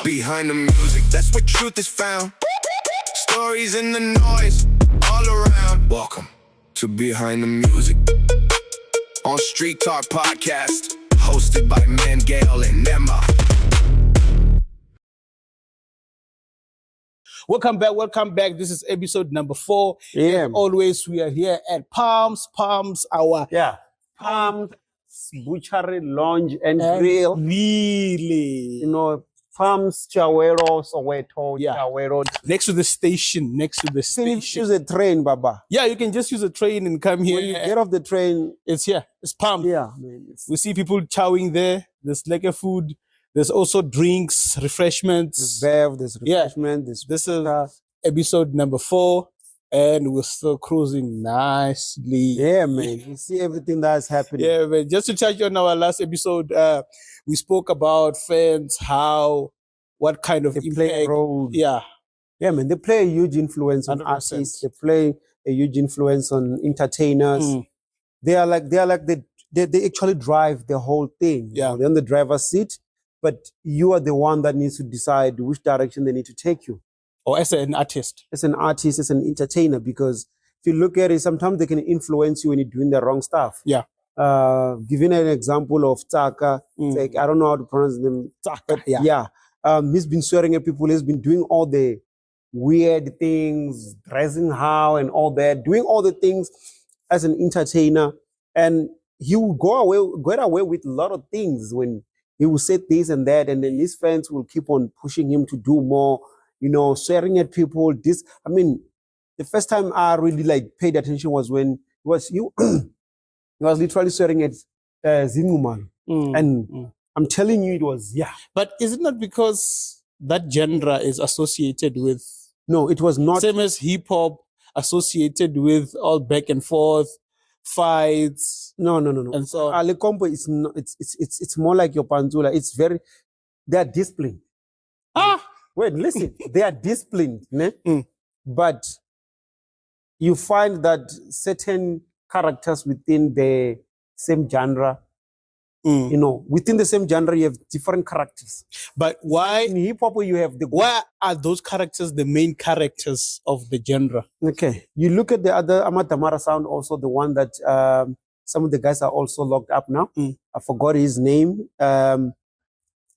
Behind the music, that's where truth is found. Stories in the noise, all around. Welcome to Behind the Music on Street Talk Podcast, hosted by Mangale and Nema. Welcome back. This is episode number 4. Yeah. As always, we are here at Palms, our Palms Butchery Lounge and Grill. Really, You know, Palms Chawero, Soweto, Yeah. Chawero. next to the station. Can you use a train, Baba? Yeah, you can just use a train and come here. When you get off the train, It's here. It's Palms. yeah, man. We see people chowing there. There's lekker food. There's also drinks, There's refreshments. bev, there's Yeah. refreshment, there's This is vodka. episode number 4, and we're still cruising nicely. Yeah, man. You see everything that's happening. Yeah, but just to touch on our last episode, we spoke about fans, what kind of They play a impact. role. Yeah, Yeah, man. They play a huge influence on 100%. artists. They play a huge influence on entertainers. Mm. They actually drive the whole thing. Yeah. They're on the driver's seat, but you are the one that needs to decide which direction they need to take you. or as an artist. As an artist, as an entertainer, because if you look at it, sometimes they can influence you when you're doing the wrong stuff. Yeah. Giving an example of Taka, Mm. like, I don't know how to pronounce them. Taka, yeah. Yeah. He's been swearing at people. He's been doing all the weird things, dressing how and all that, doing all the things as an entertainer. And he will get away with a lot of things when he will say this and that. And then his fans will keep on pushing him to do more, swearing at people. The first time I really paid attention was when he was literally swearing at Zinuman. Mm. And I'm telling you, it was, But is it not because that genre is associated with, no, it was not. same as hip hop, associated with all back and forth fights No. and so on? Ale Compo is not, it's more like your Panzula. They are disciplined. Wait, listen, they are disciplined, ne? Mm. But you find that certain characters within the same genre, within the same genre, you have different characters. But why? In hip hop, you have Why are those characters the main characters of the genre? Okay, you look at the other Amatamara sound, also the one that some of the guys are also locked up now. Mm. I forgot his name.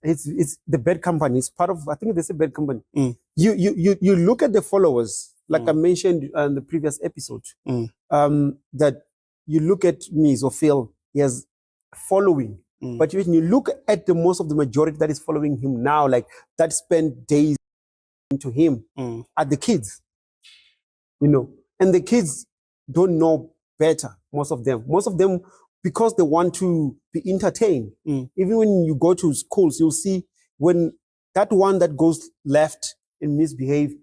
It's the Bad Company. It's part of, I think there's a Bad Company. Mm. You look at the followers, like I mentioned in the previous episode, that you look at me, so Phil, he has following. Mm. But when you look at the most of the majority that is following him now, like that spend days to him, are the kids. And the kids don't know better, most of them, because they want to be entertained. Even when you go to schools, you'll see when that one that goes left and misbehave,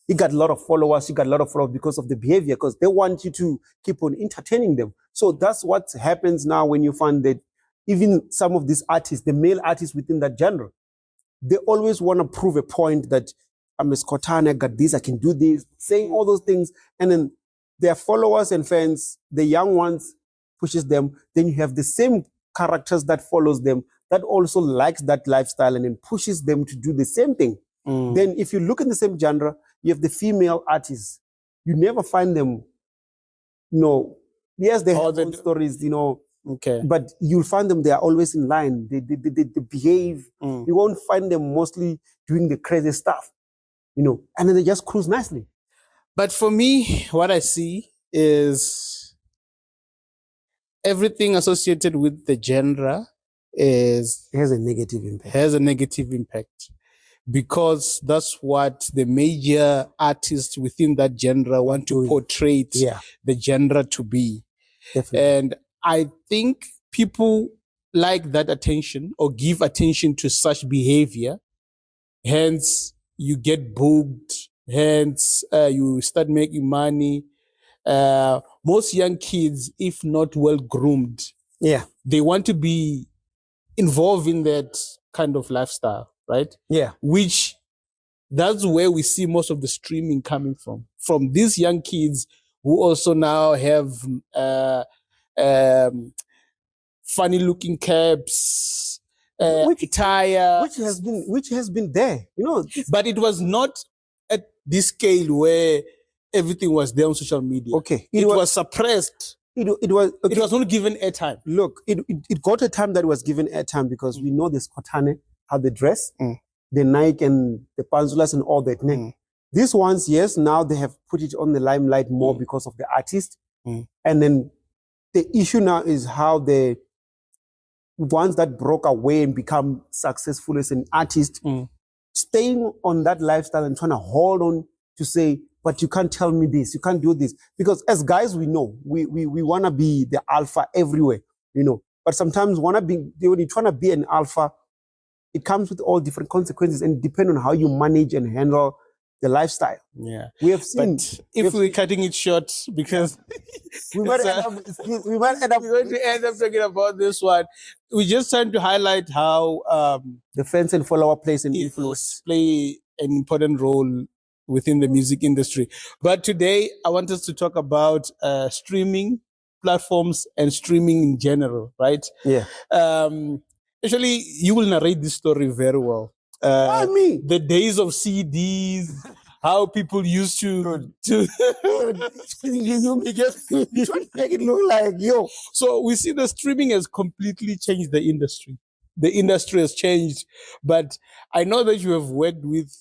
he got a lot of followers, because of the behavior, because they want you to keep on entertaining them. So that's what happens now when you find that even some of these artists, the male artists within that genre, they always want to prove a point that I'm a Skotana, I got this, I can do this, saying all those things. And then their followers and fans, the young ones, pushes them. Then you have the same characters that follows them, that also likes that lifestyle and then pushes them to do the same thing. Then if you look in the same genre, you have the female artists. You never find them, yes, they have own stories, Okay. but you'll find them, they are always in line. They behave. You won't find them mostly doing the crazy stuff, and then they just cruise nicely. But for me, what I see is everything associated with the genre It has a negative impact. has a negative impact, because that's what the major artists within that genre want to portray the genre to be. Definitely. And I think people like that attention or give attention to such behavior. Hence, you get booked. Hence, you start making money. Most young kids, if not well groomed, they want to be involved in that kind of lifestyle, right? Yeah. Which, that's where we see most of the streaming coming from these young kids who also now have funny looking caps, attire, which has been there, you know. but it was not at this scale where everything was there on social media. Okay, it was suppressed. It was okay. It was not given airtime. Look, it got a time that it was given airtime because we know the Skotane, how they dress, the Nike and the Panzulas and all that. These ones, yes, now they have put it on the limelight more because of the artist. And then the issue now is how the ones that broke away and become successful as an artist, staying on that lifestyle and trying to hold on to say, but you can't tell me this, you can't do this. Because as guys, we know, we want to be the alpha everywhere, you know. But sometimes when you're trying to be an alpha, it comes with all different consequences and depend on how you manage and handle the lifestyle. Yeah. We have seen. But if we're cutting it short, because we might end up we're going to end up talking about this one. We're just trying to highlight how the fans and follower plays an influence, play an important role within the music industry. But today, I want us to talk about streaming platforms and streaming in general, right? Yeah. Actually, you will narrate this story very well. Me? The days of CDs, how people used to you make it look like yo. So we see the streaming has completely changed the industry. The industry has changed, but I know that you have worked with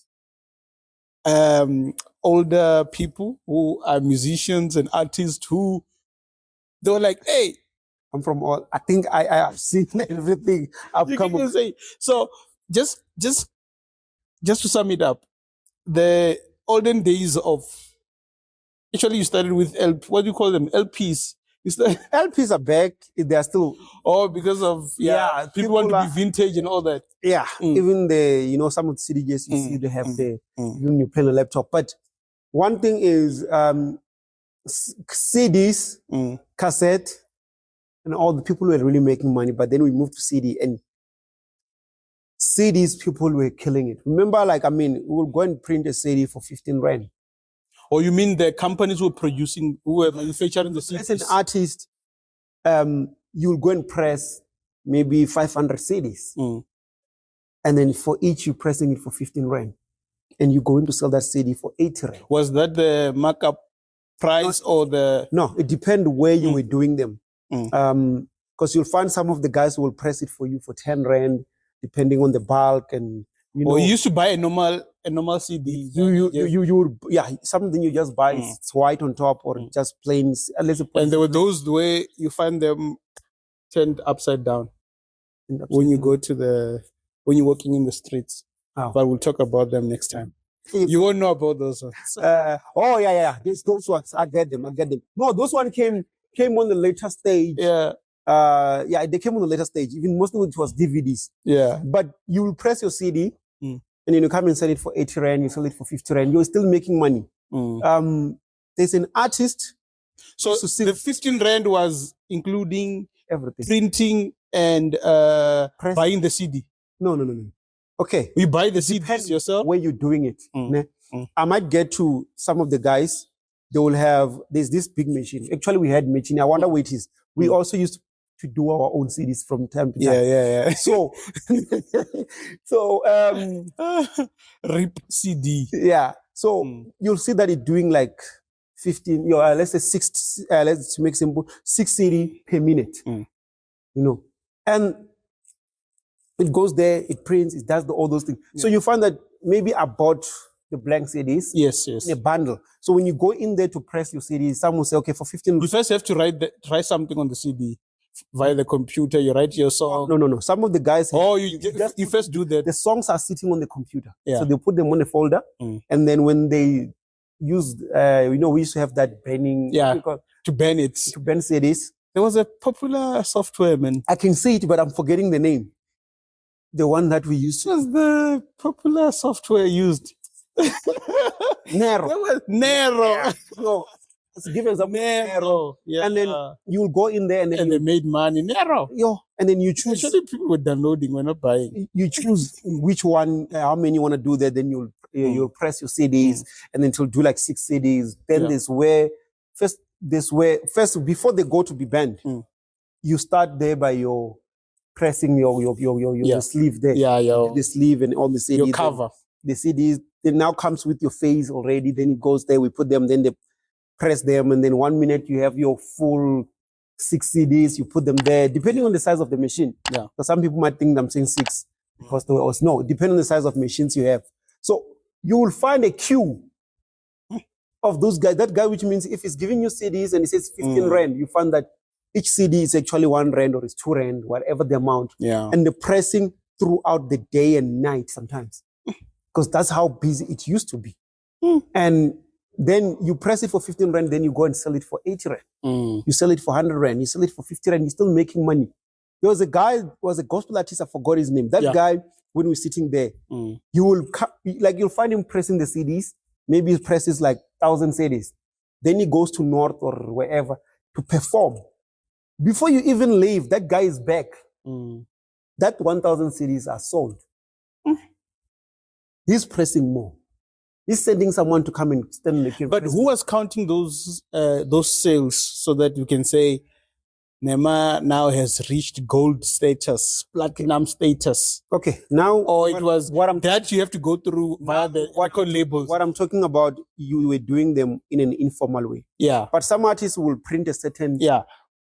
older people who are musicians and artists who they were like, hey, I'm from all. I think I have seen everything. I've come to say. So just to sum it up, the olden days of actually you started with what do you call them? LPs. LPs are back. They are still because of people want to be vintage and all that. Yeah, even the some of the CDJs you see they have the even you play on a laptop. But one thing is CDs, cassette, and all the people were really making money. But then we moved to CD and CDs, people were killing it. Remember, we will go and print a CD for 15 rand. Or you mean the companies who were manufacturing the CDs? As an artist, you'll go and press maybe 500 CDs. And then for each, you're pressing it for 15 rand. And you're going to sell that CD for 80 rand. Was that the markup price or the... No, it depends where you were doing them. Because you'll find some of the guys who will press it for you for 10 rand, depending on the bulk and Or you used to buy a normal CD. Something you just buy, it's white on top or just plain. And there were those where you find them turned upside down when you go to when you're walking in the streets. Oh. But we'll talk about them next time. You won't know about those ones. Those ones, I get them. No, those ones came on the later stage. Yeah. They came on the later stage. Even mostly it was DVDs. Yeah. But you will press your CD and then you come and sell it for 80 rand, you sell it for 50 rand. You're still making money. There's an artist. So the 15 rand was including everything. Printing and buying the CD. No. Okay. You buy the CDs yourself? Where you're doing it. I might get to some of the guys. They will there's this big machine. Actually, we had machine. I wonder what it is. We also used to do our own CDs from time to time. Yeah. So, RIP CD. Yeah. So you'll see that it's doing like 15, let's say 6, let's make simple, 6 CD per minute. And it goes there, it prints, it does all those things. So you find that maybe I bought the blank CDs in a bundle. So when you go in there to press your CDs, someone will say, okay, for 15. You first have to write something on the CD via the computer. You write your song. No. Some of the guys. You first do that. The songs are sitting on the computer. Yeah. So they put them on a folder. And then when they use, we used to have that burning. Yeah. To burn it. To burn CDs. There was a popular software, man. I can see it, but I'm forgetting the name. The one that we used. What was the popular software used? Nero. That was Nero. Yeah. So, let's give example. Nero. Yeah. And then you'll go in there and they made money. Nero. And then you choose. Actually, people were downloading, we're not buying. You choose which one, how many you want to do that. Then you'll press your CDs and then it'll do like 6 CDs. Then first before they go to be banned, you start there by your pressing your sleeve there. Yeah, The sleeve and all the CDs. your cover. The CDs, it now comes with your face already. Then it goes there. We put them, then they press them. And then 1 minute you have your full 6 CDs. You put them there, depending on the size of the machine. Yeah. So some people might think I'm saying 6 because there was no, depending on the size of machines you have. So you will find a queue of those guys. That guy, which means if he's giving you CDs and he says 15 rand, you find that each CD is actually 1 rand or it's 2 rand, whatever the amount. Yeah. And the pressing throughout the day and night sometimes, because that's how busy it used to be. And then you press it for 15 rand, then you go and sell it for 80 rand. You sell it for 100 rand, you sell it for 50 rand, you're still making money. There was a guy, was a gospel artist, I forgot his name. That guy, when we're sitting there, you'll find him pressing the CDs. Maybe he presses like 1,000 CDs. Then he goes to North or wherever to perform. Before you even leave, that guy is back. That 1,000 CDs are sold. He's pressing more. He's sending someone to come and stand in the queue. But who was counting those sales so that you can say Nema now has reached gold status, platinum status? Okay, now or it was that you have to go through via the record labels. What I'm talking about, you were doing them in an informal way. Yeah. But some artists will print a certain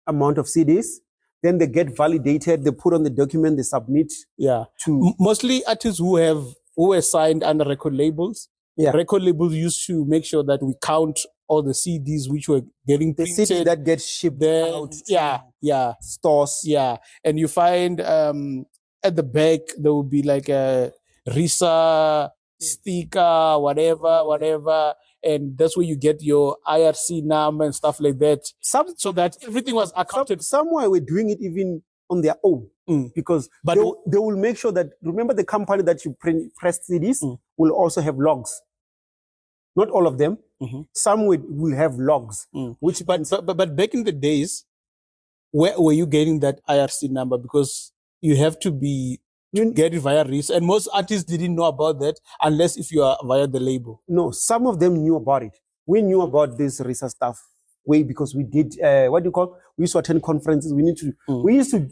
amount of CDs. Then they get validated. They put on the document. They submit. Yeah. To mostly artists who were signed under record labels. Yeah. Record labels used to make sure that we count all the CDs which were getting printed. The CDs that get shipped out. Stores. Yeah. And you find at the back there will be like a RISA sticker, whatever. And that's where you get your IRC number and stuff like that. So that everything was accounted. Somewhere we're doing it even on their own. Because they will make sure that, remember the company that you press CDs will also have logs. Not all of them. Some will have logs. But back in the days, where were you getting that IRC number? Because you have to get it via RISA. And most artists didn't know about that unless if you are via the label. No, some of them knew about it. We knew about this RISA stuff because we did, we used to attend conferences. We used to.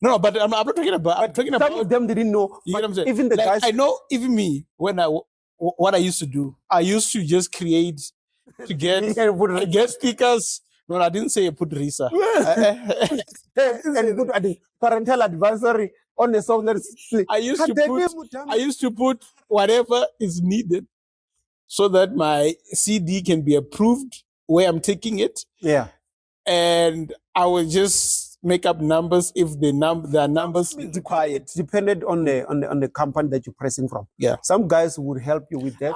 No, but I'm not talking about. I'm talking about some of them didn't know. You know what I'm saying? Even the guys. I know. Even me, what I used to do, I used to just create to get stickers. No, I didn't say put RISA. And put parental advisory on the song. I used to put whatever is needed so that my CD can be approved where I'm taking it. Yeah, and I will just make up numbers if the numbers required. Depended on the company that you're pressing from. Yeah. Some guys would help you with that.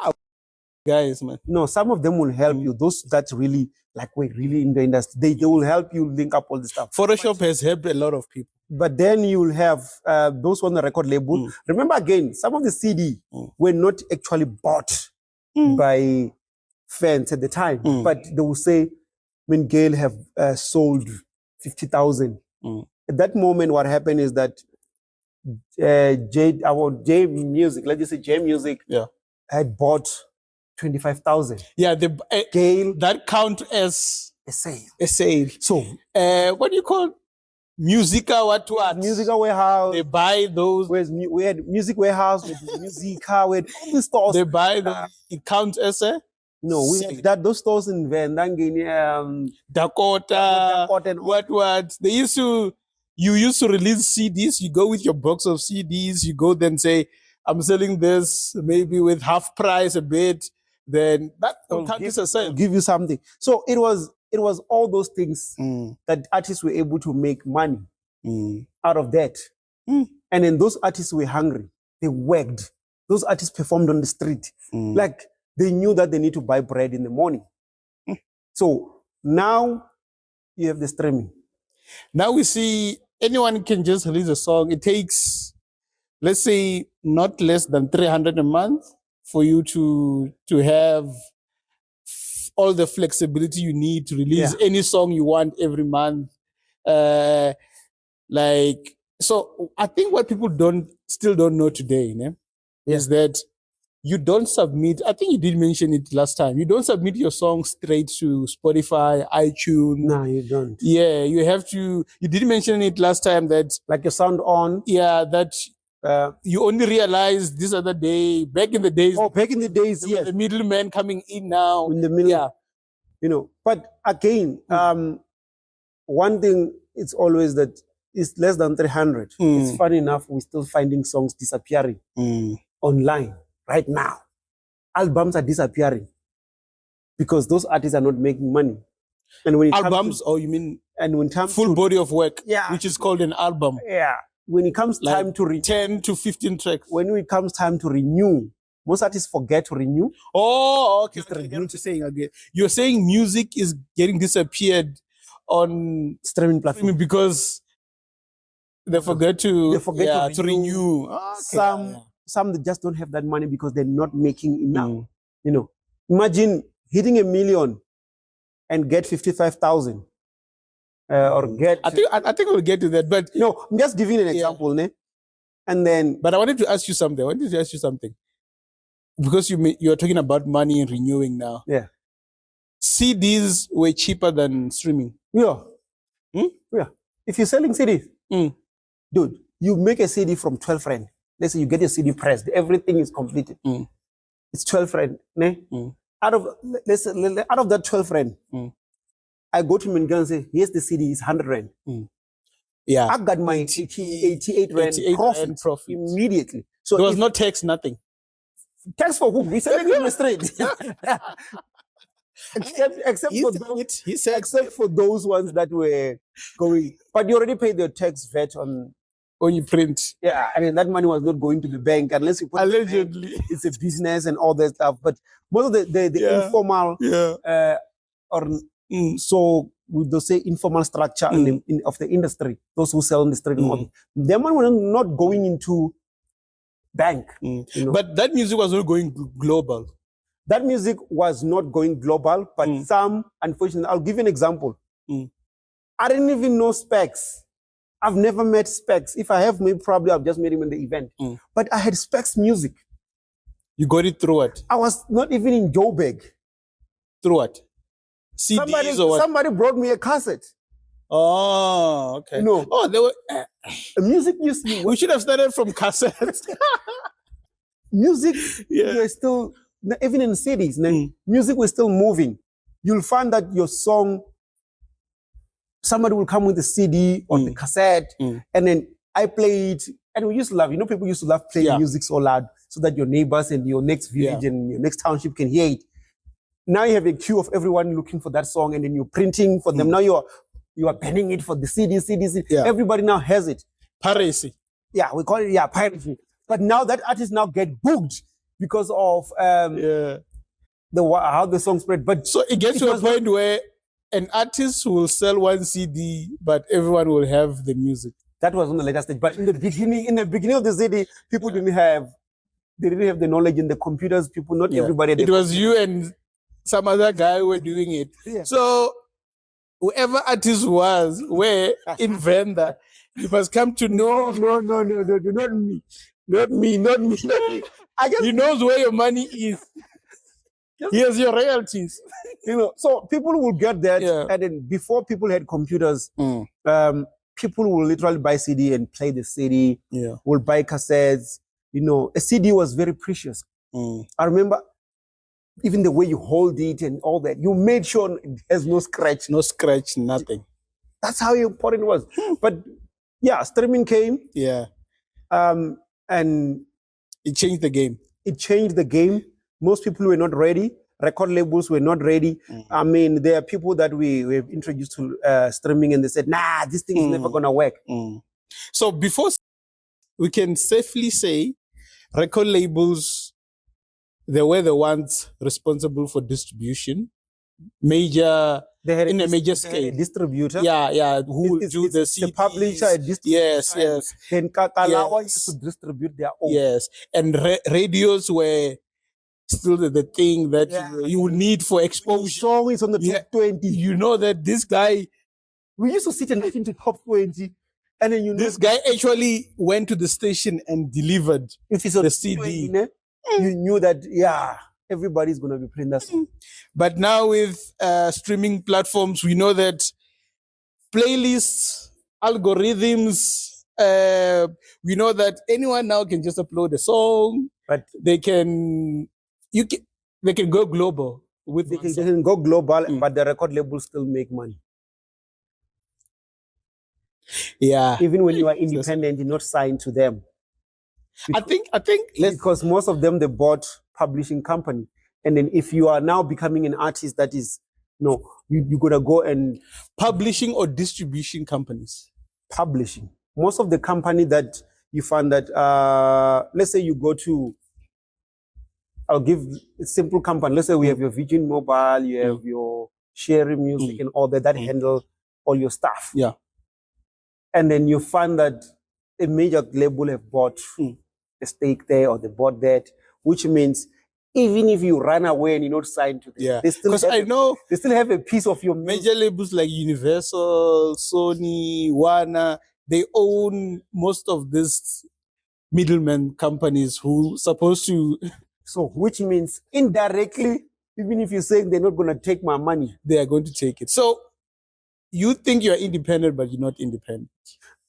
Guys, man. No, some of them will help you. Those that really, we're really in the industry, they will help you link up all the stuff. Photoshop has helped a lot of people. But then you will have those on the record label. Remember again, some of the CD were not actually bought by fans at the time. But they will say, when Gail have sold 50,000. At that moment, what happened is that J Music, let's just say J Music, had bought 25,000. Yeah, Gail, that count as a sale. A sale. So, what do you call Musica? What? Musica Warehouse. They buy those. We had Music Warehouse, we had Musica, we had all the stores. They buy those. It counts as a. No, we had those stores in Vendangini, Dakota, and what? You used to release CDs. You go with your box of CDs. You go then say, I'm selling this maybe with half price a bit. Then that will count as a sale. Give you something. So it was all those things that artists were able to make money out of that. And then those artists were hungry. They worked. Those artists performed on the street. They knew that they need to buy bread in the morning. So now you have the streaming. Now we see anyone can just release a song. It takes, let's say, not less than 300 a month for you to have all the flexibility you need to release any song you want every month. So I think what people still don't know today, is that you don't submit. I think you did mention it last time. You don't submit your song straight to Spotify, iTunes. No, you don't. Yeah, you have to. You did mention it last time that Like your sound on. yeah, that you only realized this other day. Back in the days, Oh, back in the days, yes. the middleman coming in now. In the middle, Yeah, But again, one thing it's always that it's less than 300. It's funny enough, we're still finding songs disappearing online right now. Albums are disappearing because those artists are not making money. And when it albums, you mean? And when it comes full body of work, yeah, which is called an album. Yeah. When it comes like time to 10 to 15 tracks. When it comes time to renew, most artists forget to renew. Oh, okay. You're saying music is getting disappeared on streaming platforms because they forget to renew. Okay. Some they just don't have that money because they're not making enough. Imagine hitting 1 million and get 55,000. Or get. I think we'll get to that, but I'm just giving an example, ne? And then. But I wanted to ask you something. Because you're talking about money and renewing now. Yeah. CDs were cheaper than streaming. Yeah. Yeah. If you're selling CDs, dude, you make a CD from 12 rand. Let's say you get your CD pressed, everything is completed. It's 12 rand, ne? Out of that 12 rand, I go to Mingan and say, here's the CD, it's 100 rand. Yeah. I got my 88 rand profit immediately. So there was no tax, nothing. Tax for who? We selling in the street. except for those ones that were going. But you already paid your tax VAT on you print. Yeah, I mean that money was not going to the bank unless you put allegedly. It's a business and all that stuff. But most of the informal so we say informal structure of the industry, those who sell on the street, their money was not going into bank. But that music was not going global. That music was not going global, but some, unfortunately, I'll give you an example. I didn't even know Specs. I've never met Specs. If I have, maybe probably I've just met him in the event. But I had Specs music. You got it through what? I was not even in Joburg. Through what? CDs or what? Somebody brought me a cassette. Oh, okay. There were music used to be. We should have started from cassettes. Music, you're still, even in cities, music was still moving. You'll find that your song, somebody will come with a CD or the cassette, and then I play it. And we used to love, people used to love playing music so loud so that your neighbors and your next village and your next township can hear it. Now you have a queue of everyone looking for that song, and then you're printing for them. Now you are penning it for the CD. Everybody now has it. Piracy. Yeah, we call it piracy. But now that artists now get booked because of how the song spread. But so it gets to a point where an artist will sell one CD, but everyone will have the music. That was on the later stage. But in the beginning of the CD, people didn't have the knowledge in the computers. Not everybody. It was you and some other guy were doing it. Yeah. So whoever artist were invent that. You must come to know. No, not me. He knows where your money is. Here's your royalties. So people will get that, and then before people had computers, people will literally buy CD and play the CD. Will buy cassettes. A CD was very precious. I remember even the way you hold it and all that. You made sure it has no scratch. No scratch, nothing. That's how important it was. But streaming came. And it changed the game. Most people were not ready. Record labels were not ready. I mean, there are people that we've introduced to streaming and they said, nah, this thing is never going to work. So before we can safely say record labels, they were the ones responsible for distribution. A major scale. Distributor. Who will do the CDs. The publisher, a distributor. Yes. Then Kakalawa used to distribute their own. Yes. And radios were still the thing that you would need for exposure. Song is on the top 20. You know that this guy... We used to sit and listen to top 20. And then this guy actually went to the station and delivered if it's the CD. you knew that, yeah, everybody's going to be playing that song. But now with streaming platforms, we know that playlists, algorithms, we know that anyone now can just upload a song. But They can go global with they one can, they song. can go global, but the record labels still make money. Yeah. Even when you are independent, you're not signed to them. I think Because most of them, they bought publishing company. And then if you are now becoming an artist that is, you're going to go and publishing or distribution companies. publishing. Most of the company that you find that, let's say you go to, I'll give a simple company. Let's say we have your Virgin Mobile, you have your Sharing Music and all that handle all your stuff. Yeah. And then you find that a major label have bought a stake there, or they bought that, which means even if you run away and you're not signed to them, they still they still have a piece of your major labels like Universal, Sony, Warner. They own most of these middlemen companies who supposed to. So, which means indirectly, even if you're saying they're not going to take my money, they are going to take it. So you think you're independent, but you're not independent.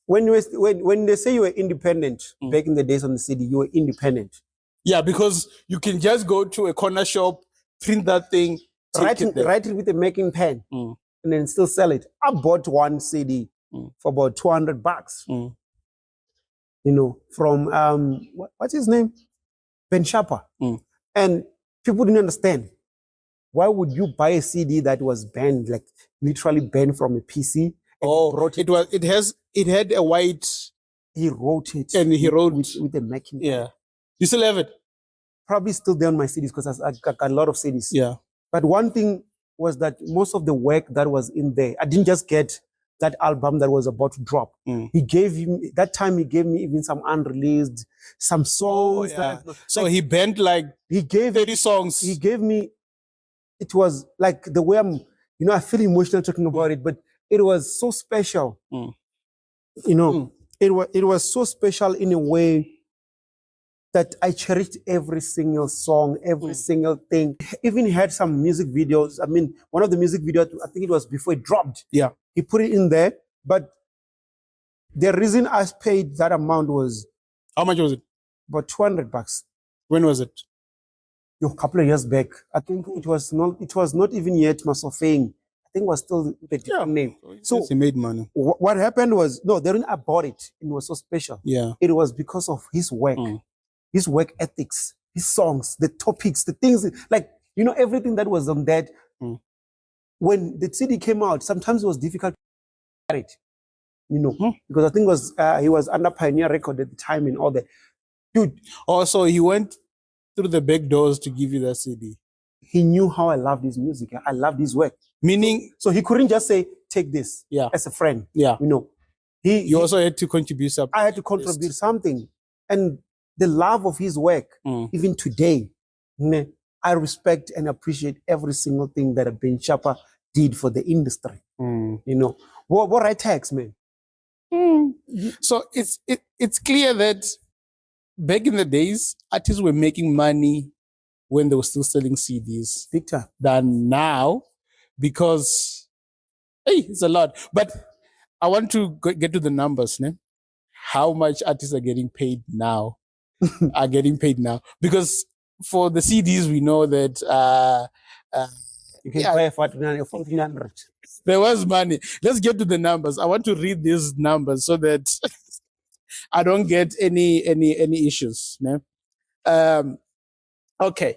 When they say you were independent back in the days on the CD, you were independent. Yeah, because you can just go to a corner shop, print that thing, write it with a making pen, and then still sell it. I bought one CD for about $200. From what's his name? Ben Sharper. And people didn't understand. Why would you buy a CD that was banned, like literally banned from a PC? It had a white. He wrote it. And he wrote with a making. Yeah. You still have it? Probably still there on my CDs because I got a lot of CDs. Yeah. But one thing was that most of the work that was in there, I didn't just get that album that was about to drop. He gave me even some unreleased, some songs. So he banned he gave 30 songs. He gave me, it was like the way I feel emotional talking about it, but it was so special. It was so special in a way that I cherished every single song, every single thing. Even had some music videos. I mean, one of the music videos, I think it was before it dropped. Yeah. He put it in there, but the reason I paid that amount was... How much was it? About $200. When was it? A couple of years back. I think it was not even yet Masofeng. I think it was still a different name. So he made money. What happened was, the reason I bought it, it was so special. Yeah. It was because of his work. His work ethics, his songs, the topics, the things, everything that was on that. When the CD came out, sometimes it was difficult to get it, because I think he was under Pioneer Record at the time and all that. Dude. Also, he went through the back doors to give you that CD. He knew how I loved his music. I loved his work. Meaning? So he couldn't just say, take this as a friend. Yeah. He also had to contribute something. I had to contribute something. And the love of his work, even today, I respect and appreciate every single thing that Ben Sharper did for the industry. What right tax, man? So it's clear that back in the days, artists were making money when they were still selling CDs. Victor. Than now, because it's a lot. But I want to get to the numbers, how much artists are getting paid now. Because for the CDs we know that you can buy for 1,400. There was money. Let's get to the numbers. I want to read these numbers so that I don't get any issues. Okay.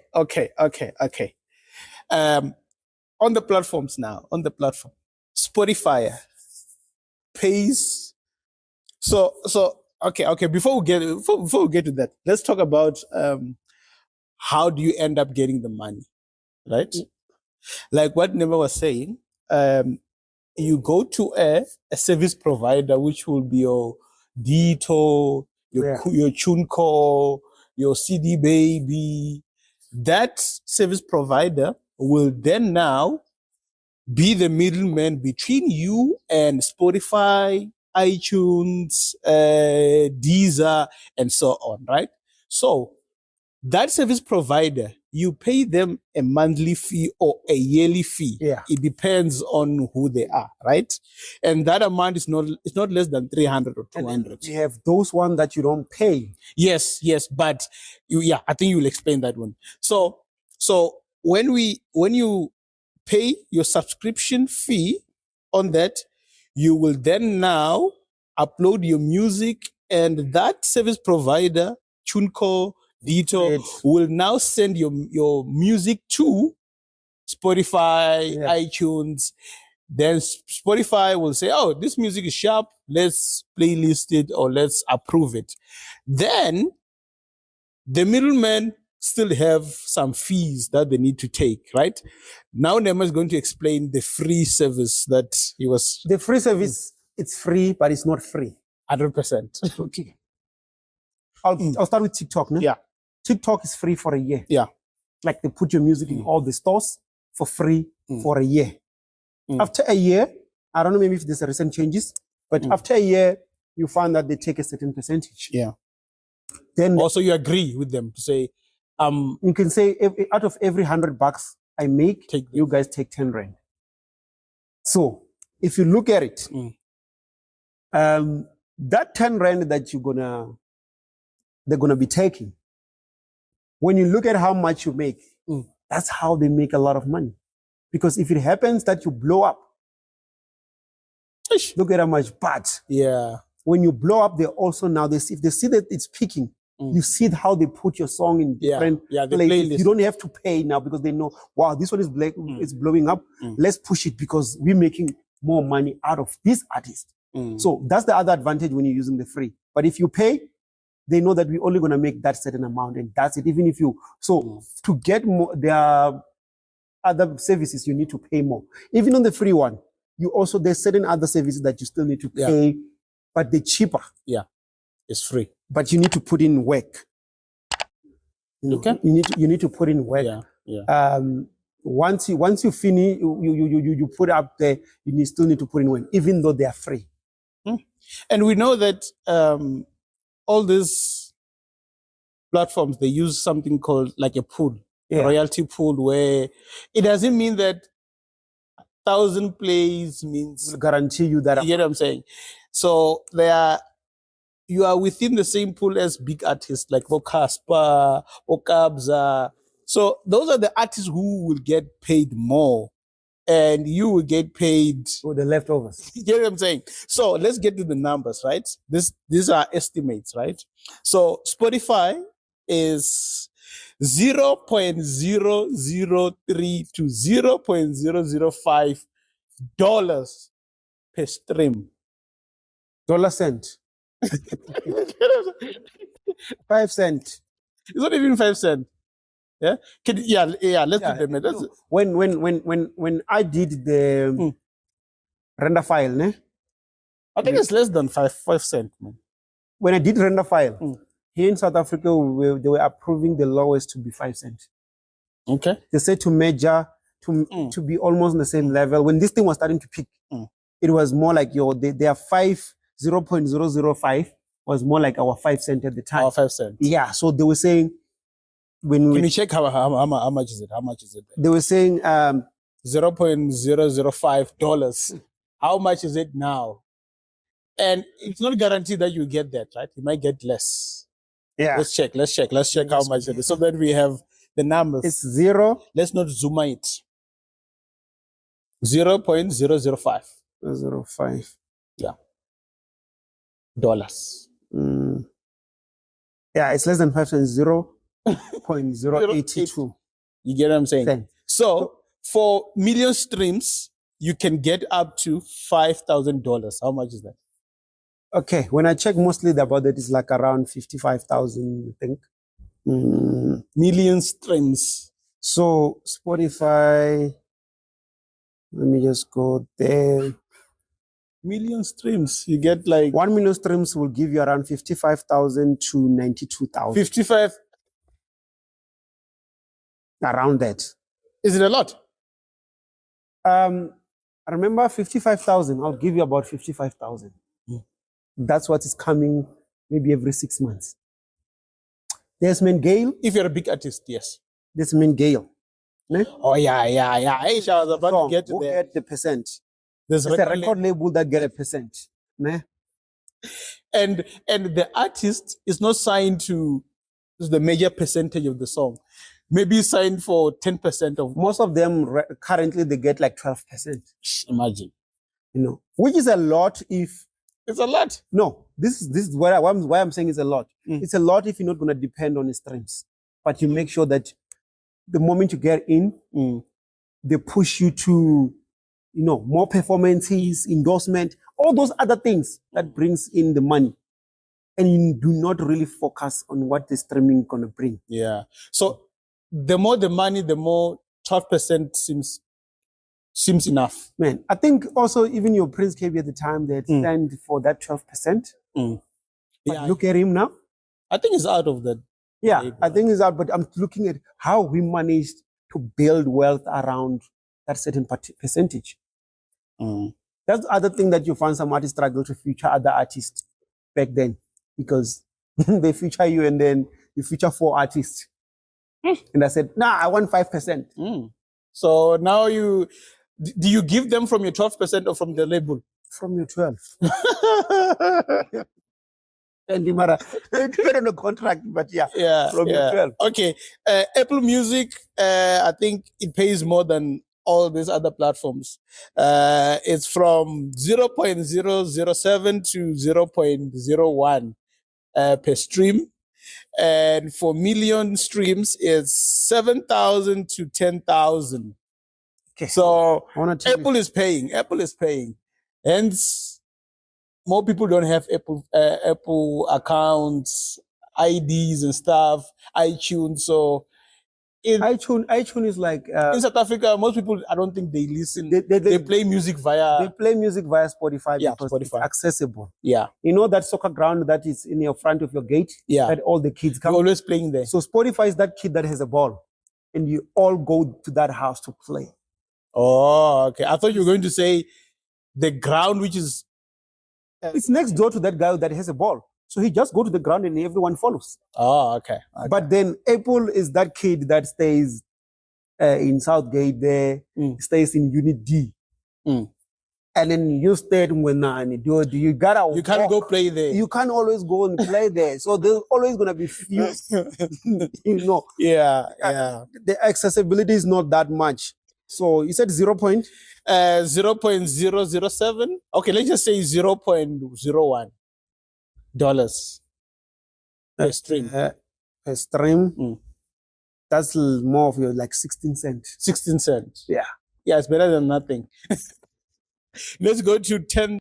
On the platforms now, Spotify pays. So okay. Before we get to that, let's talk about how do you end up getting the money, right? Like what Nema was saying, you go to a service provider, which will be your Dito, your TuneCore, your CD Baby. That service provider will then now be the middleman between you and Spotify, iTunes, Deezer, and so on, right? So that service provider, you pay them a monthly fee or a yearly fee. Yeah. It depends on who they are, right? And that amount is not less than 300 or 200. You have those ones that you don't pay. Yes, but I think you will explain that one. So when you pay your subscription fee on that, you will then now upload your music, and that service provider, TuneCore, Dito, will now send your music to Spotify, iTunes. Then Spotify will say, oh, this music is sharp, let's playlist it or let's approve it. Then the middlemen still have some fees that they need to take, right? Now Nema is going to explain the free service that he was... The free service, it's free, but it's not free. 100%. Okay. I'll start with TikTok, no? Yeah. TikTok is free for a year. Yeah. Like they put your music in all the stores for free for a year. After a year, I don't know maybe if there's a recent changes, but after a year, you find that they take a certain percentage. Yeah. Then also you agree with them to say, you can say out of every $100 I make, you guys take 10 rand. So if you look at it, that 10 rand that they're gonna be taking, when you look at how much you make, that's how they make a lot of money. Because if it happens that you blow up, look at how much. But when you blow up, they also now if they see that it's peaking, you see how they put your song in different places. You don't have to pay now because they know, wow, this one is it's blowing up. Let's push it because we're making more money out of this artist. So that's the other advantage when you're using the free. But if you pay, they know that we're only going to make that certain amount, and that's it. Even if you to get more, there are other services you need to pay more. Even on the free one, there's certain other services that you still need to pay, but they're cheaper. Yeah, it's free, but you need to put in work. Okay, you need to put in work. Once you finish, you put up there. You still need to put in work, even though they are free. And we know that all these platforms, they use something called like a pool, a royalty pool, where it doesn't mean that 1,000 plays means will guarantee you that. You get what I'm saying? So you are within the same pool as big artists like Casper, Kabza. So those are the artists who will get paid more, and you will get paid for the leftovers. You get what I'm saying? So let's get to the numbers, right? These are estimates, right? So Spotify is $0.003 to $0.005 per stream. Dollar cent. 5 cents. It's not even 5 cents. Yeah. Let's do them. When I did the render file, ne? I think it's less than 5 cents, man. When I did render file, here in South Africa, they were approving the lowest to be 5 cents. Okay. They said to measure to be almost on the same level. When this thing was starting to peak, it was more like their 0.005 was more like our 5 cents at the time. Our 5 cents. Yeah. So they were saying, can you check how much is it? How much is it? They were saying $0.005. How much is it now? And it's not guaranteed that you get that, right? You might get less. Yeah. Let's check how much it is, so that we have the numbers. It's 0. Let's not zoom it. 0.005. 0.05. Yeah. Dollars. Yeah, it's less than 5 cents. 0.082. You get what I'm saying? Cents. So for million streams, you can get up to $5,000. How much is that? Okay, when I check, mostly about it is like around 55,000, I think. Million streams. So Spotify, let me just go there. Million streams, you get like 1 million streams will give you around 55,000 to 92,000. 55. Around that. Is it a lot? I remember 55,000. I'll give you about 55,000. That's what is coming maybe every 6 months. Desmond Gale. If you're a big artist, yes. Desmond Gale. Ne? Oh yeah. Hey, I was about So, to get to who there. get the percent? There's It's a record label that get a percent. Ne? and the artist is not signed to the major percentage of the song. Maybe signed for 10% of. Most of them currently they get like 12%. Imagine. You know, which is a lot if It's a lot. no. This is why I'm saying it's a lot. It's a lot if you're not going to depend on the streams, but you make sure that the moment you get in, they push you to, you know, more performances, endorsement, all those other things that brings in the money, and you do not really focus on what the streaming gonna bring. Yeah. So the more the money, the more 12% seems enough. Man, I think also even your Prince KB at the time they stand for that 12%. But Yeah. look at him now. I think it's out of that. Yeah, label. I think it's out, but I'm looking at how we managed to build wealth around that certain percentage. That's the other thing that you find some artists struggle to feature other artists back then, because they feature you and then you feature 4 artists. And I said, nah, I want 5%. So now do you give them from your 12% or from the label? From your 12. And the matter, depend on the contract, but yeah, from your 12. Okay. Apple Music, I think it pays more than all these other platforms. It's from 0.007 to 0.01 per stream. And for million streams, it's 7,000 to 10,000. Okay. So Apple is paying. Hence, more people don't have Apple accounts, IDs and stuff, iTunes. So iTunes is like in South Africa, most people, I don't think they listen. They play music via. They play music via Spotify because Spotify. it's accessible. Yeah. You know that soccer ground that is in your front of your gate? Yeah. That all the kids come. You're always playing there. So Spotify is that kid that has a ball, and you all go to that house to play. Oh, okay. I thought you were going to say the ground, which is. It's next door to that guy that has a ball. So he just go to the ground and everyone follows. Oh, okay. But then Apple is that kid that stays in Southgate there, stays in Unit D. And then you stay when you gotta. You can't go play there. You can't always go and play there. So there's always gonna be few. You know. Yeah. The accessibility is not that much. So you said 0.007. Okay, let's just say $0.01 per stream. Per stream. That's more of your like 16 cents. 16 cents. Yeah. Yeah, it's better than nothing. Let's go to $10.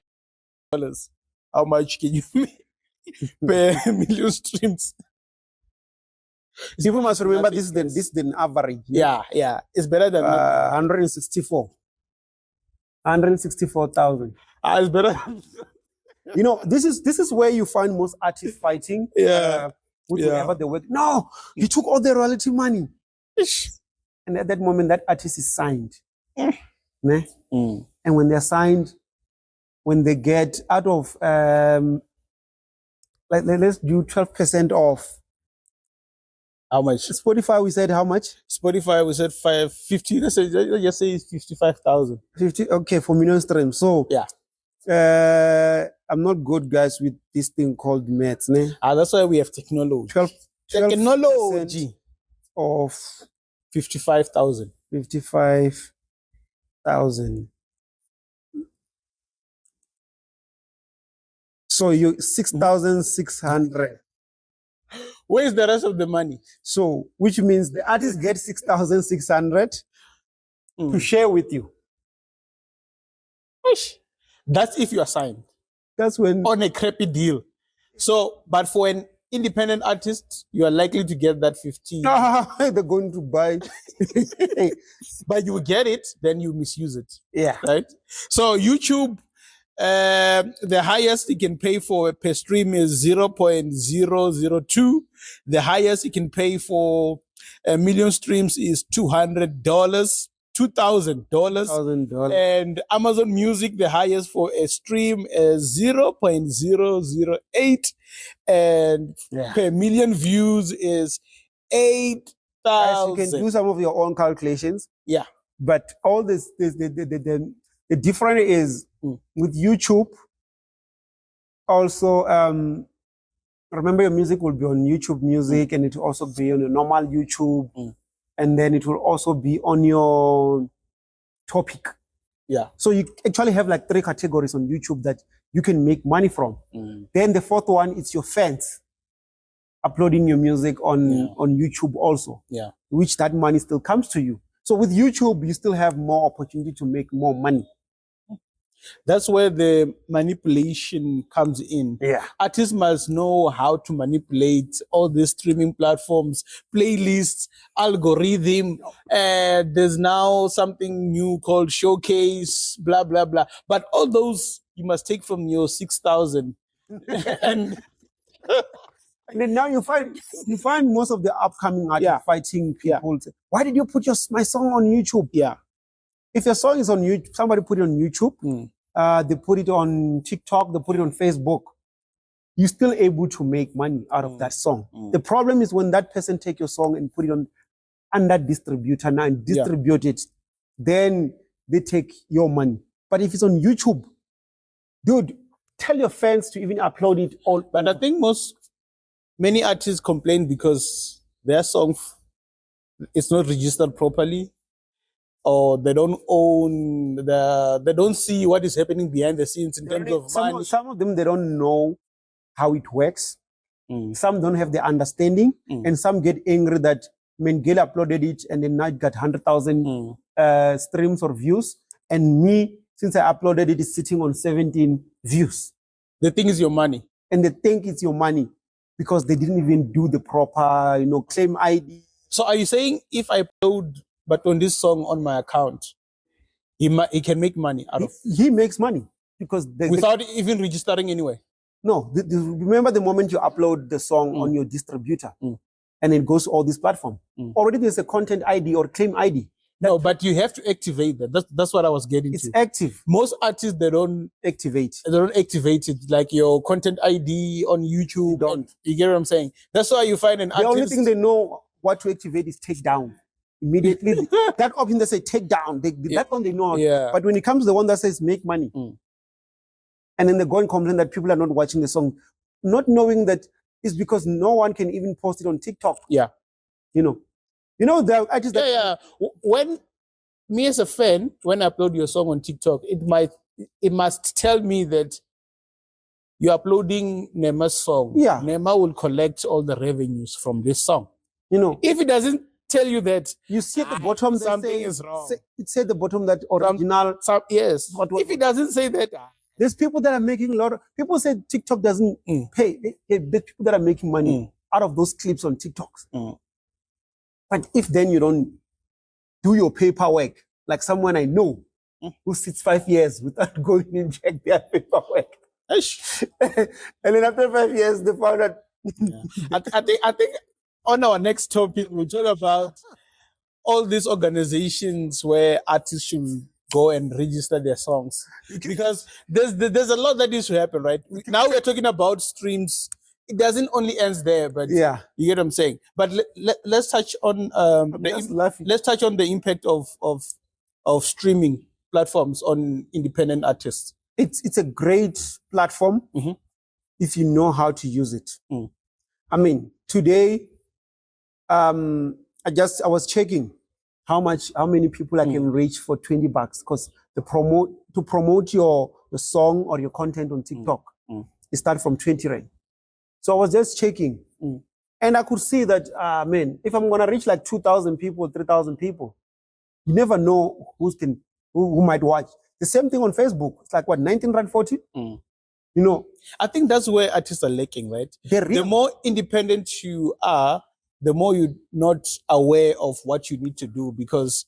How much can you make per million streams? People must remember this is the average. Yeah. It's better than 164. 164,000. It's better. You know, this is where you find most artists fighting. Whatever they work. No, he took all the royalty money. And at that moment, that artist is signed. And when they're signed, when they get out of let's do 12% off. How much? Spotify, we said how much? Spotify, we said 550. Let's just say it's 55,000. 50. Okay, for million streams. So yeah. I'm not good, guys, with this thing called maths. That's why we have technology. 12 technology of 55,000. 55,000. So you 6,600. Where's the rest of the money? So, which means the artist gets 6,600 to share with you. That's if you are signed. That's when on a crappy deal. So, but for an independent artist, you are likely to get that 50. They're going to buy. But you get it, then you misuse it. Yeah. Right? So YouTube, the highest you can pay for per stream is 0.002. The highest you can pay for a million streams is $200. $2,000. $1,000. And Amazon Music, the highest for a stream is 0.008, and per million views is Guys, you can 8,000. do some of your own calculations. Yeah. But all this the difference is with YouTube. Also, remember your music will be on YouTube Music, and it will also be on your normal YouTube, and then it will also be on your topic. Yeah. So you actually have like 3 categories on YouTube that you can make money from. Then the 4th one is your fans uploading your music on YouTube also. Yeah. Which that money still comes to you. So with YouTube, you still have more opportunity to make more money. That's where the manipulation comes in. Yeah. Artists must know how to manipulate all these streaming platforms, playlists, algorithm. There's now something new called Showcase, blah, blah, blah. But all those you must take from your 6,000. And then now you find most of the upcoming artists fighting people. Say, why did you put my song on YouTube? Yeah. If your song is on YouTube, somebody put it on YouTube, they put it on TikTok, they put it on Facebook, you're still able to make money out of that song. The problem is when that person take your song and put it on under distributor now and distribute it, then they take your money. But if it's on YouTube, dude, tell your fans to even upload it all. But I think many artists complain because their song is not registered properly, or they don't own they don't see what is happening behind the scenes in terms of money. Some of them, they don't know how it works. Some don't have the understanding, and some get angry that Mengele uploaded it and then now it got 100,000 streams or views, and me, since I uploaded it, is sitting on 17 views. The thing is your money. And they think it's your money because they didn't even do the proper, claim ID. So are you saying if I upload but on this song on my account, he can make money out of it? He makes money because without even registering anyway. No, remember the moment you upload the song on your distributor and it goes to all these platforms. Already there's a content ID or claim ID. No, but you have to activate that. That's what I was getting to. It's active. Most artists, they don't activate. They don't activate it, like your content ID on YouTube. You get what I'm saying? That's why you find an artist. The only thing they know what to activate is take down. Immediately, that option that say take down, that one they know. Yeah. But when it comes to the one that says make money, and then they go and complain that people are not watching the song, not knowing that it's because no one can even post it on TikTok. Yeah. The artists that when me as a fan, when I upload your song on TikTok, it must tell me that you're uploading Nema's song. Yeah. Nema will collect all the revenues from this song. If it doesn't tell you that, you see at the bottom, something is wrong. It said the bottom that original. Yes. If it doesn't say that, there's people that are making a lot of. People say TikTok doesn't pay. There's people that are making money out of those clips on TikToks. But if then you don't do your paperwork, like someone I know who sits 5 years without going and check their paperwork, and then after 5 years they found out. I think on our next topic we'll talk about all these organizations where artists should go and register their songs, because there's a lot that needs to happen, right? Now we're talking about streams. It doesn't only end there, but you get what I'm saying. But let's touch on let's touch on the impact of streaming platforms on independent artists. It's a great platform if you know how to use it. I mean, today, I was checking how many people I can reach for $20 because to promote your song or your content on TikTok, it starts from 20 rand. So I was just checking, and I could see that, if I'm gonna reach like 2,000 people, 3,000 people, you never know who might watch. The same thing on Facebook. It's like what, 19 rand 40? I think that's where artists are lacking, right? The more independent you are, the more you're not aware of what you need to do, because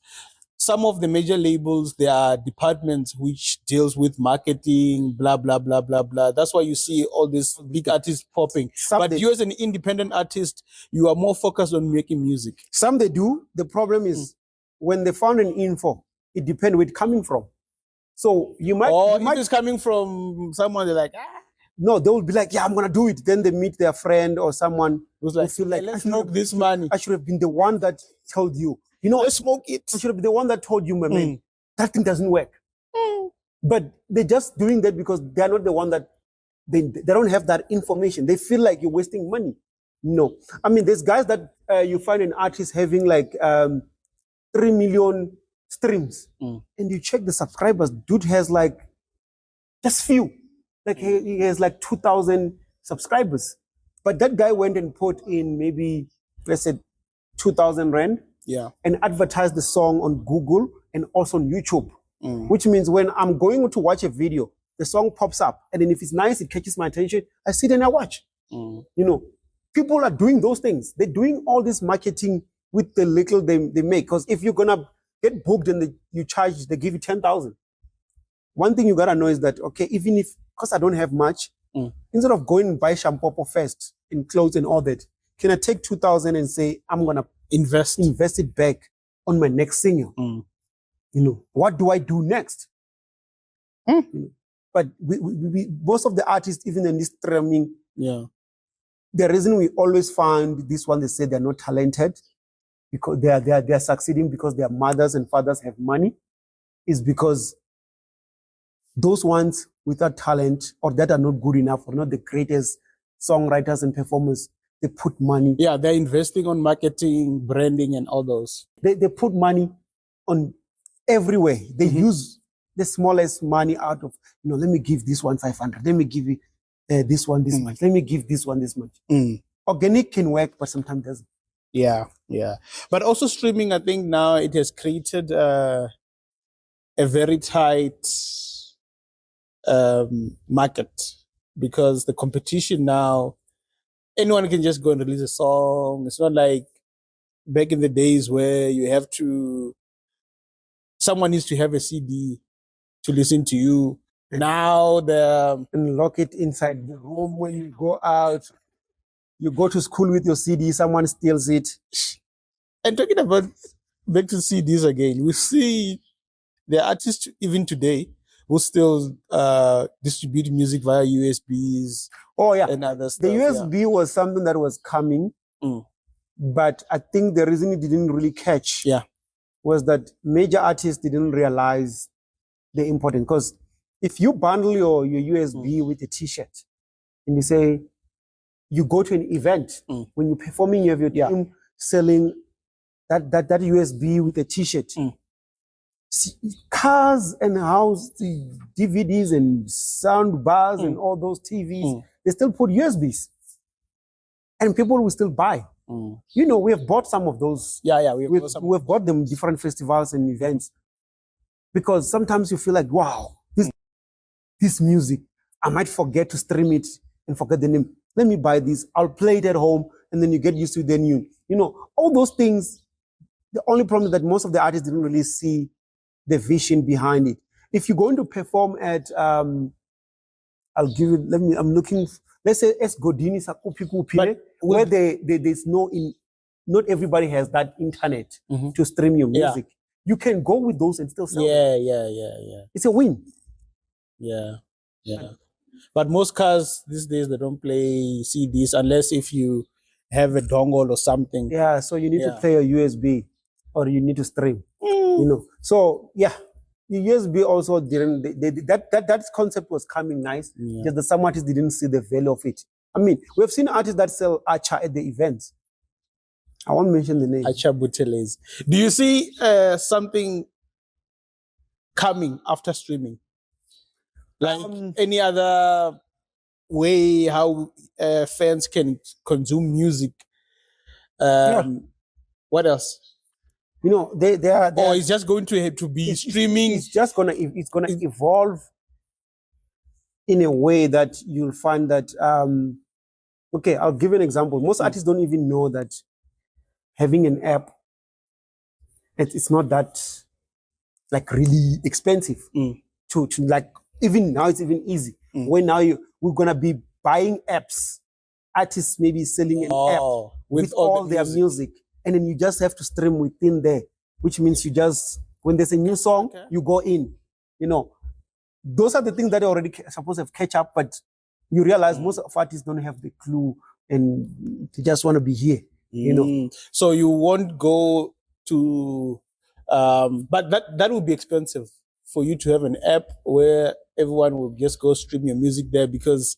some of the major labels, there are departments which deals with marketing, blah, blah, blah, blah, blah. That's why you see all these big artists popping. But you as an independent artist, you are more focused on making music. Some they do. The problem is when they found an info, it depends where it's coming from. So you might, Or you if it's coming from someone, they're like, no, they will be like, yeah, I'm gonna do it. Then they meet their friend or someone who's who like, feel like, let's smoke this money. I should have been the one that told you. You know, Let's smoke it. I should have been the one that told you, my man, that thing doesn't work. But they're just doing that because they're not the one that they don't have that information. They feel like you're wasting money. No, I mean, there's guys that you find an artist having like 3 million streams, and you check the subscribers. Dude has like just few, like he has like 2,000 subscribers. But that guy went and put in maybe, let's say, 2,000 rand, and advertised the song on Google and also on YouTube. Which means when I'm going to watch a video, the song pops up, and then if it's nice, it catches my attention. I sit and I watch. You know, people are doing those things. They're doing all this marketing with the little they make. Because if you're gonna get booked and they give you 10,000. One thing you gotta know is that, okay, even if, because I don't have much, instead of going and buy shampoo first in clothes and all that, can I take 2,000 and say I'm gonna invest it back on my next single? You know, what do I do next? You know, but we most of the artists, even in this streaming, the reason we always find this one, they say they're not talented because they are succeeding because their mothers and fathers have money, is because those ones without talent or that are not good enough or not the greatest songwriters and performers, they put money. Yeah, they're investing on marketing, branding, and all those. They put money on everywhere. They use the smallest money out of, you know, let me give this one 500. Let me give you this one this much. Let me give this one this much. Organic can work, but sometimes doesn't. Yeah. But also streaming, I think now it has created a very tight market, because the competition now, anyone can just go and release a song. It's not like back in the days where someone needs to have a CD to listen to you. Now and lock it inside the room. When you go out, you go to school with your CD, someone steals it. And talking about back to CDs again, we see the artists even today who still distribute music via USBs. Oh yeah, and other stuff. The USB was something that was coming, but I think the reason it didn't really catch was that major artists didn't realize the importance. Because if you bundle your USB with a T-shirt and you say you go to an event, when you're performing, you have your team selling that USB with a T-shirt. Cars and house DVDs and sound bars and all those TVs, they still put USBs, and people will still buy. You know, we have bought some of those. We've bought them different festivals and events, because sometimes you feel like, wow, this music, I might forget to stream it and forget the name. Let me buy this. I'll play it at home, and then you get used to it. Then you know, all those things. The only problem is that most of the artists didn't really see the vision behind it. If you're going to perform at, I'll give it. I'm looking. Let's say S Godini Sakupi, where there's not everybody has that internet to stream your music. You can go with those and still sell. It's a win. But most cars these days, they don't play CDs unless if you have a dongle or something. Yeah, so you need to play a USB or you need to stream. You know, so the USB also didn't. That concept was coming nice. Just that some artists didn't see the value of it. I mean, we have seen artists that sell acha at the events. I won't mention the name. Acha Buteles. Do you see something coming after streaming? Like any other way how fans can consume music? What else? You know, they are. Or it's just going to be streaming. It's gonna evolve in a way that you'll find that. Okay, I'll give you an example. Most artists don't even know that having an app, it's not that like really expensive to like. Even now, it's even easy. When now we're gonna be buying apps, artists maybe selling an app with all their music, and then you just have to stream within there. which means you just, when there's a new song, you go in. You know, those are the things that are already supposed to have catch up, but you realize most of artists don't have the clue and they just want to be here. You know, so you won't go to, but that would be expensive for you to have an app where everyone will just go stream your music there, because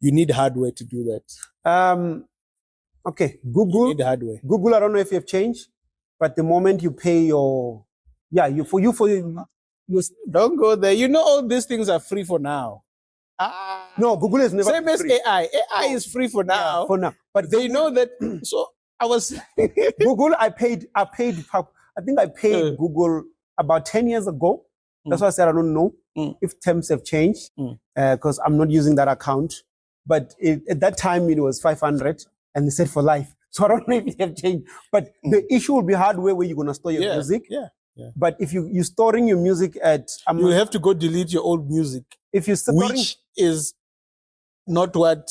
you need hardware to do that. Okay, Google. You need hardware. Google, I don't know if you have changed, but the moment you pay your, don't go there. You know, all these things are free for now. No, Google is never same as free. AI. AI is free for now. Yeah, for now, but they know that. So I was Google. I think I paid Google about 10 years ago. That's why I said I don't know if terms have changed, because I'm not using that account. But at that time it was 500, and they said for life. So I don't know if it have changed. But the issue will be hardware, where you're gonna store your music. Yeah. But if you're storing your music at, you have to go delete your old music. If you're storing, which is not what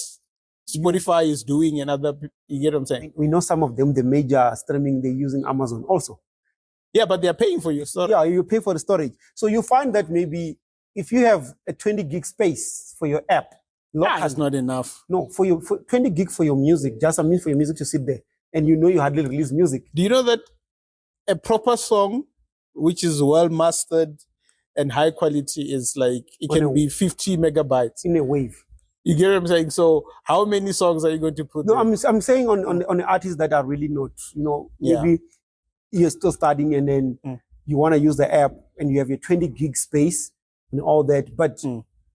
Spotify is doing, and other. You get what I'm saying? We know some of them, the major streaming, they're using Amazon also. Yeah, but they're paying for your storage. Yeah, you pay for the storage. So you find that maybe if you have a 20 gig space for your app, that's not enough. No, for 20 gig for your music, just for your music to sit there, and you know you hardly release music. Do you know that a proper song, which is well mastered and high quality, is like, it can be 50 megabytes in a wave? You get what I'm saying? So how many songs are you going to put No, there? I'm saying on the artists that are really not, maybe you're still studying, and then you want to use the app, and you have your 20 gig space and all that, but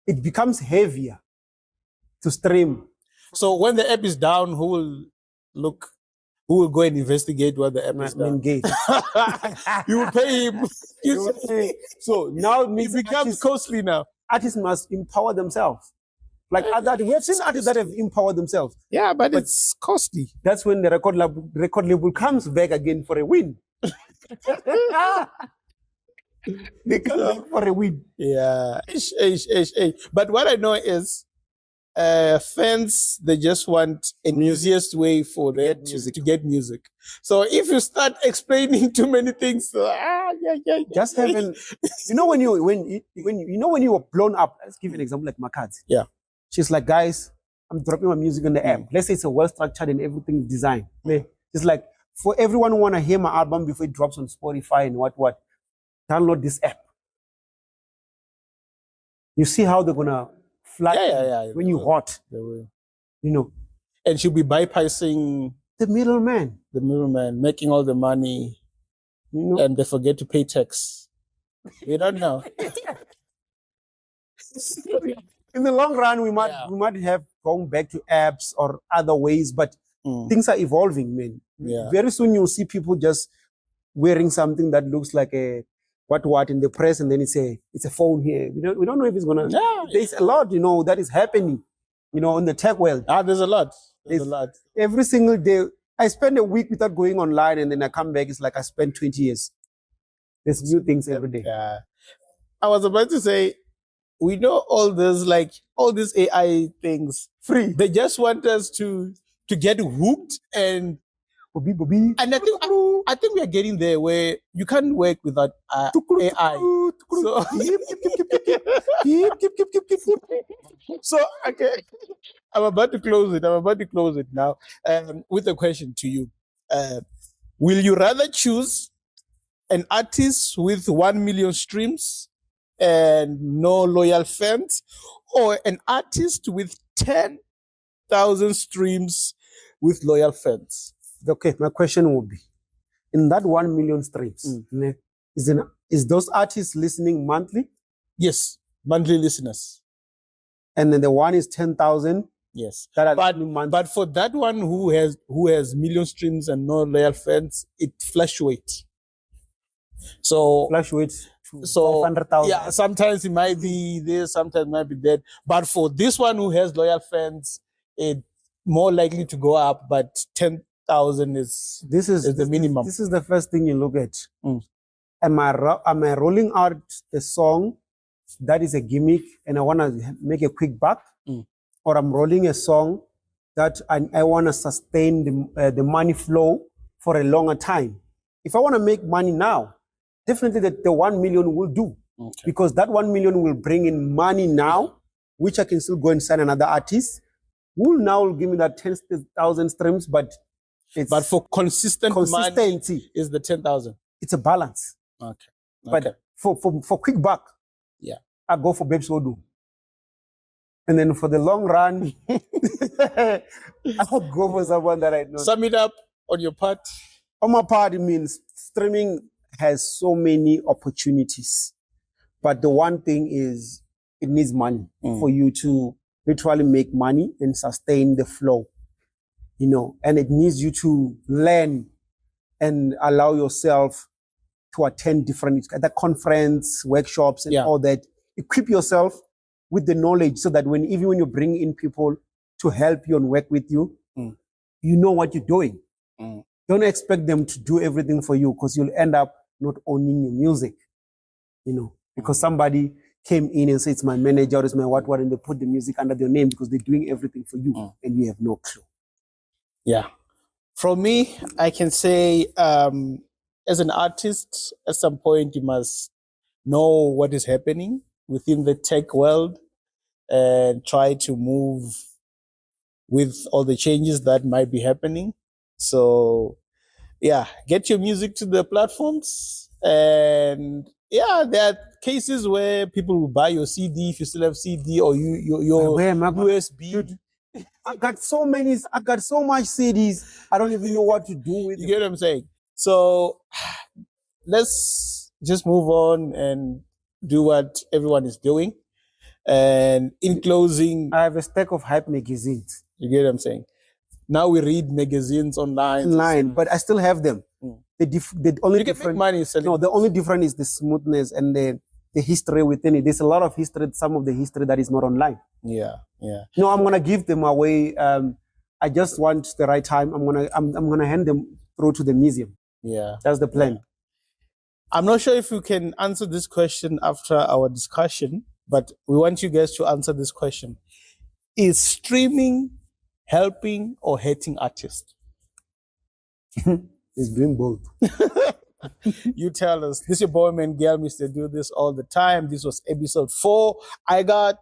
it becomes heavier to stream. So when the app is down, who will go and investigate what the app is down? Engage. You will pay him. So now it becomes costly now. Artists must empower themselves. Like we have seen artists that have empowered themselves. Yeah, but it's costly. That's when the record label comes back again for a win. They come back for a win. Yeah. But what I know is, fans, they just want an easiest way for them to get music. So if you start explaining too many things, just having, when you were blown up. Let's give you an example, like Makadzi. Yeah, she's like, guys, I'm dropping my music on the app. Let's say it's a well structured and everything designed. It's like, for everyone who want to hear my album before it drops on Spotify and what, download this app. You see how they're gonna fly when you hot. They will. And she'll be bypassing the middleman. Making all the money, and they forget to pay tax. We don't know. In the long run, we might have gone back to apps or other ways, but things are evolving, man. Yeah. Very soon you'll see people just wearing something that looks like a what in the press, and then it's a phone here. We don't know if it's gonna. Yeah. There's a lot, that is happening, in the tech world. There's a lot. There's a lot. Every single day, I spend a week without going online, and then I come back. It's like I spent 20 years. There's new things every day. Yeah. I was about to say, we know all these AI things free. They just want us to get hooked, and and I think we are getting there where you can't work without AI. So, so okay, I'm about to close it now with a question to you. Will you rather choose an artist with 1 million streams and no loyal fans, or an artist with 10,000 streams with loyal fans? Okay, my question would be, in that 1 million streams, is those artists listening monthly? Yes, monthly listeners. And then the one is 10,000? Yes. But for that one who has million streams and no loyal fans, it fluctuates. So fluctuates. So 500,000. Yeah, sometimes it might be this, sometimes it might be that. But for this one who has loyal fans, it's more likely to go up. But 10,000 is the minimum. This is the first thing you look at. Am I rolling out a song that is a gimmick and I want to make a quick buck, or I'm rolling a song that I want to sustain the money flow for a longer time? if I want to make money now, definitely the 1 million will do. Okay. Because that 1 million will bring in money now, which I can still go and sign another artist. Who now will give me that 10,000 streams, but But for consistency money is the 10,000. It's a balance. Okay. But for quick buck, yeah, I go for Babes Wodu. And then for the long run, I'll go for someone that I know. Sum it up on your part. On my part, it means streaming has so many opportunities. But the one thing is it needs money for you to literally make money and sustain the flow. You know, and it needs you to learn and allow yourself to attend different conference, workshops, and all that. Equip yourself with the knowledge so that even when you bring in people to help you and work with you, you know what you're doing. Don't expect them to do everything for you because you'll end up not owning your music, you know, because somebody came in and said, it's my manager, or it's my what, and they put the music under their name because they're doing everything for you and you have no clue. Yeah. From me, I can say, as an artist, at some point you must know what is happening within the tech world and try to move with all the changes that might be happening. So, yeah, get your music to the platforms. And yeah, there are cases where people will buy your CD if you still have CD or your USB. Dude, I got so much CDs. I don't even know what to do with it. You get what I'm saying? So let's just move on and do what everyone is doing. And in closing, I have a stack of hype magazines. You get what I'm saying? Now we read magazines online. But I still have them. The only you can make money selling. No, the only difference is the smoothness and the history within it. There's a lot of history, some of the history that is not online. Yeah. No, I'm gonna give them away. I just want the right time. I'm gonna hand them through to the museum. Yeah, that's the plan. I'm not sure if you can answer this question after our discussion, but we want you guys to answer this question: is streaming helping or hurting artists? It's doing both. You tell us. This is your boy man Gail, Mr. Do This All the Time. This was episode 4. I got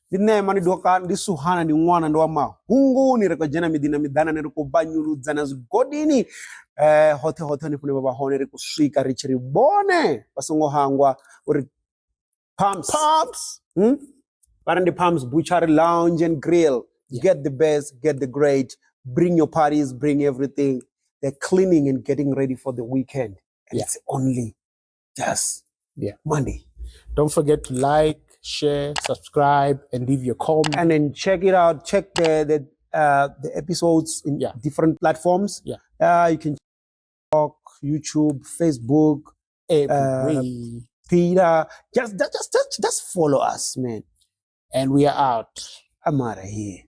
the name and the suhana ni wana ndo ama hungu ni reko jena midina midana ni reko banyulu zana godini hote ni baba hone reko swika richiri bone pasongo hangwa or Palms Palms Butcher Lounge and Grill. Get the best, get the great, bring your parties, bring everything. They're cleaning and getting ready for the weekend. And it's only just Monday. Don't forget to like, share, subscribe, and leave your comment. And then check it out. Check the episodes in different platforms. You can talk YouTube, Facebook, Peter. Just follow us, man. And we are out. I'm out of here.